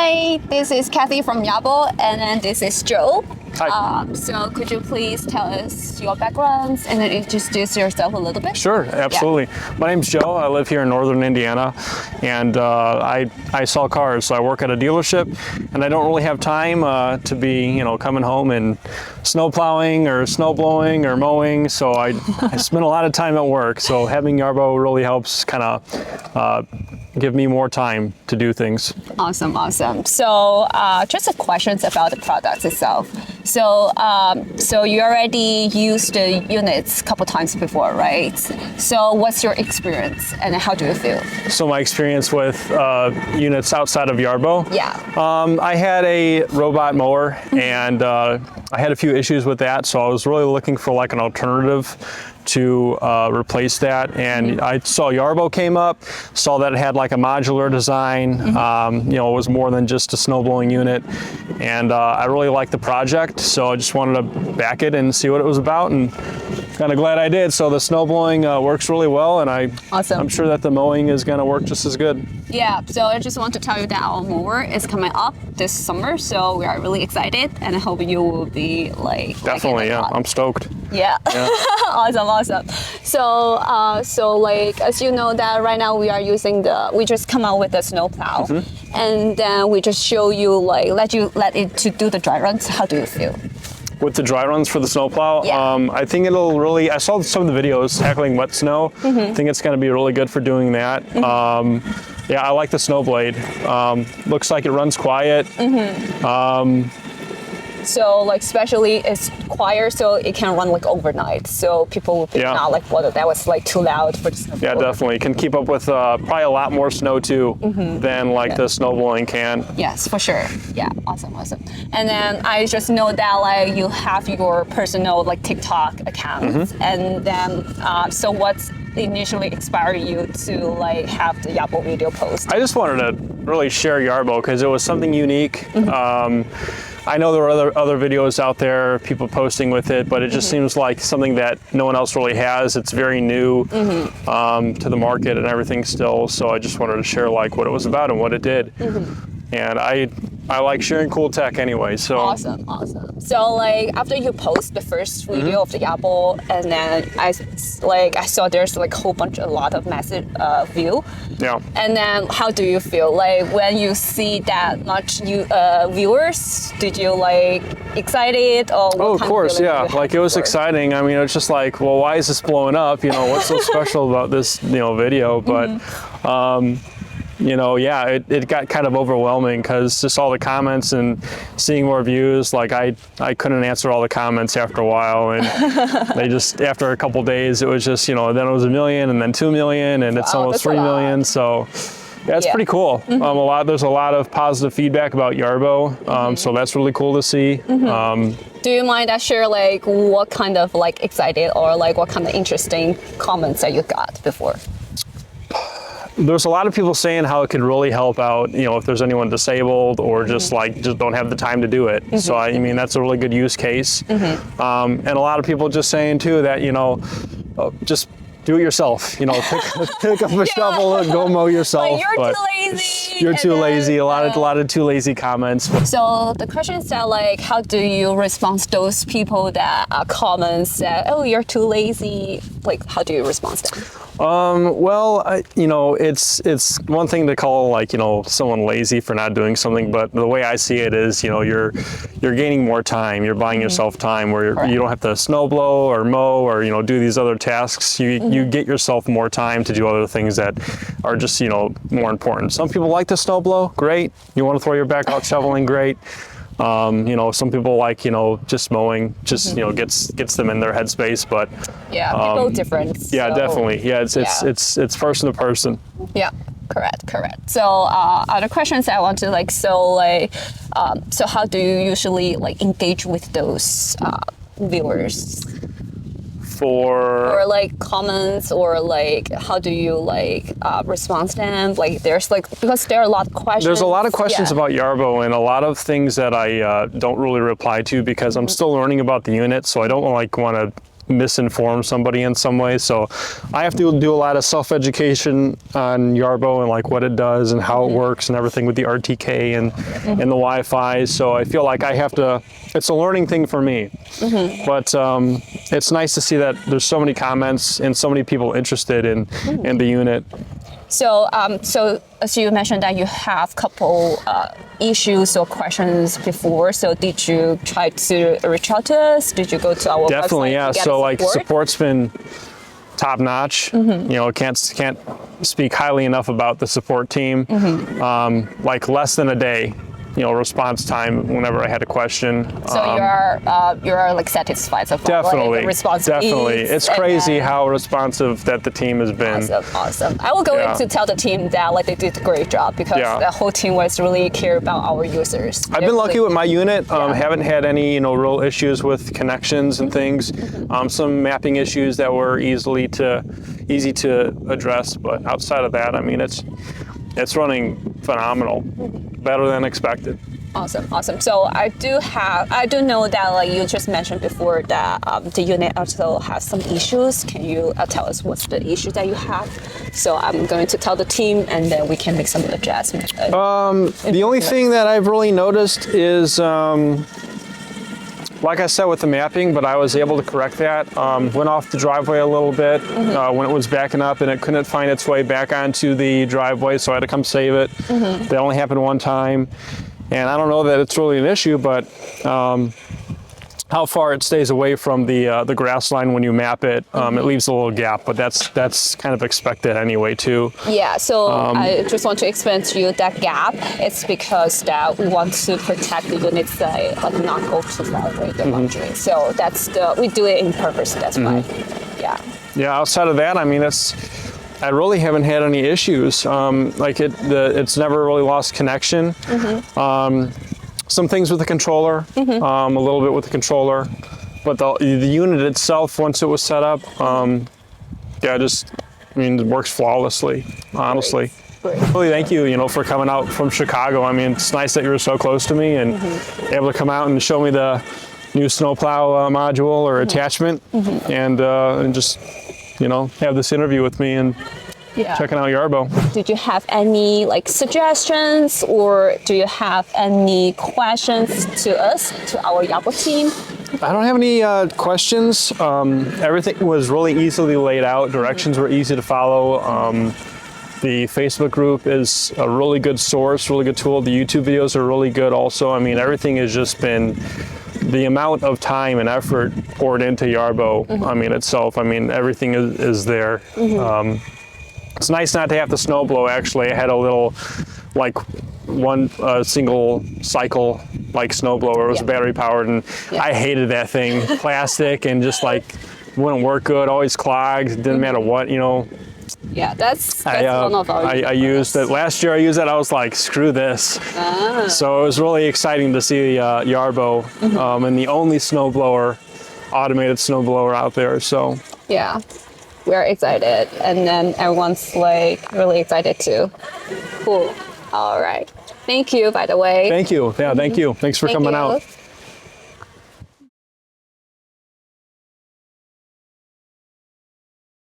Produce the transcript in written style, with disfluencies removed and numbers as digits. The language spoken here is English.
Hi, this is Kathy from Yarbo, and then this is Joe. Hi. So could you please tell us your backgrounds and then introduce yourself a little bit? Sure, absolutely. Yeah. My name's Joe. I live here in northern Indiana, and I sell cars. So I work at a dealership, and I don't really have time to be, coming home and snow plowing or snow blowing or mowing. So I spend a lot of time at work. So having Yarbo really helps kind of give me more time to do things. Awesome. So just some questions about the product itself. So you already used the units a couple times before, right? So what's your experience and how do you feel? So my experience with units outside of Yarbo? Yeah. I had a robot mower and I had a few issues with that. So I was really looking for like an alternative to replace that, and I saw Yarbo came up, saw that it had like a modular design, it was more than just a snow blowing unit, and I really liked the project, so I just wanted to back it and see what it was about, and kind of glad I did. So the snow blowing works really well, and I'm sure that the mowing is going to work just as good. Yeah, so I just want to tell you that our mower is coming up this summer, so we are really excited, and I hope you will be Definitely, yeah, I'm stoked. Yeah. Awesome. So like, as you know that right now we are using we just come out with the snow plow, and then we just show you let it to do the dry runs. How do you feel? With the dry runs for the snowplow, yeah. I think it'll really, I saw some of the videos tackling wet snow. I think it's going to be really good for doing that. Yeah, I like the snow blade. Looks like it runs quiet. So especially it's quiet, so it can run overnight. So people will be not whether that was too loud for the snow. Yeah, definitely. It can keep up with probably a lot more snow too than the snow blowing can. Yes, for sure. Yeah, awesome. And then I just know that you have your personal TikTok account, and then so what's initially inspired you to have the Yarbo video post? I just wanted to really share Yarbo because it was something unique. I know there are other videos out there, people posting with it, but it just seems like something that no one else really has. It's very new to the market and everything still. So I just wanted to share what it was about and what it did. And I like sharing cool tech anyway. So awesome. So after you post the first video of the Yarbo, and then I saw there's a lot of massive view. Yeah. And then how do you feel when you see that much viewers? Did you excited or? Oh, of course, yeah. It was exciting. I mean, it's just well, why is this blowing up? What's so special about this video? But yeah, it got kind of overwhelming because just all the comments and seeing more views, I couldn't answer all the comments after a while, and they just, after a couple days, it was just, then it was 1 million and then 2 million and it's almost 3 million. So yeah, it's pretty cool. There's a lot of positive feedback about Yarbo, so that's really cool to see. Do you mind to share what kind of excited or what kind of interesting comments that you got before? There's a lot of people saying how it could really help out, if there's anyone disabled or just just don't have the time to do it. So I mean, that's a really good use case. And a lot of people just saying too that, just do it yourself. Pick up a shovel and go mow yourself. You're too lazy. You're too lazy. A lot of too lazy comments. So the question is that how do you respond to those people that comments that, oh, you're too lazy? How do you respond to them? Well, it's one thing to call someone lazy for not doing something, but the way I see it is, you're gaining more time. You're buying yourself time where you don't have to snow blow or mow or do these other tasks. You get yourself more time to do other things that are just more important. Some people like to snow blow, great. You want to throw your back out shoveling, great. Some people just mowing, just gets them in their headspace. But yeah, people different. Yeah, so, definitely. Yeah, it's person to person. Yeah, correct. So other questions I want to so how do you usually engage with those viewers? Or comments, or how do you respond to them? There's because there are a lot of questions. There's a lot of questions about Yarbo and a lot of things that I don't really reply to because I'm still learning about the unit, so I don't want to misinform somebody in some way. So I have to do a lot of self-education on Yarbo and like what it does and how it works and everything with the RTK and the Wi-Fi. So I feel like I have to, it's a learning thing for me. But it's nice to see that there's so many comments and so many people interested in the unit. So, so as you mentioned that you have couple issues or questions before. So did you try to reach out to us? Did you go to our Definitely, website yeah. to get So like support? support's been top notch. You know, can't speak highly enough about the support team. Like less than a day, you know, response time whenever I had a question. So you're like satisfied so far, Definitely, right? The response definitely. speeds, It's and crazy then- how responsive that the team has been. Awesome. I will go in to tell the team that like they did a great job because the whole team was really care about our users. I've been lucky with my unit. Haven't had any, you know, real issues with connections and things. Some mapping issues that were easy to address, but outside of that, I mean, it's running phenomenal, better than expected. Awesome. So I do know that like you just mentioned before that the unit also has some issues. Can you tell us what's the issue that you have? So I'm going to tell the team and then we can make some adjustments. The only thing that I've really noticed is, like I said with the mapping, but I was able to correct that. Went off the driveway a little bit when it was backing up and it couldn't find its way back onto the driveway, so I had to come save it. That only happened one time. And I don't know that it's really an issue, but how far it stays away from the grass line when you map it, it leaves a little gap, but that's kind of expected anyway too. Yeah, so I just want to explain to you that gap. It's because that we want to protect the units that like not go too far away the boundary. So we do it in purpose. That's why. Yeah. Yeah. Outside of that, I mean, I really haven't had any issues. Like it's never really lost connection. Some things with the controller, a little bit with the controller, but the unit itself, once it was set up, it works flawlessly, honestly. Great. Really, thank you, you know, for coming out from Chicago. I mean, it's nice that you were so close to me and able to come out and show me the new snowplow module or attachment, and just, you know, have this interview with me and checking out Yarbo. Did you have any like suggestions or do you have any questions to us, to our Yarbo team? I don't have any questions. Everything was really easily laid out. Directions were easy to follow. The Facebook group is a really good source, really good tool. The YouTube videos are really good also. I mean, everything has just been, the amount of time and effort poured into Yarbo, I mean, itself, I mean, everything is there. It's nice not to have the snow blow, actually. I had a little, like, one single cycle, like, snow blower. It was battery powered, and I hated that thing. Plastic and just, like, wouldn't work good, always clogged, didn't matter what, you know. Yeah, that's one of our I used it. Last year I used it, I was like, screw this. So it was really exciting to see Yarbo and the only snowblower, automated snowblower out there, so. Yeah, we're excited. And then everyone's like really excited too. Cool. All right. Thank you, by the way. Thank you. Yeah, thank you. Thanks for coming out.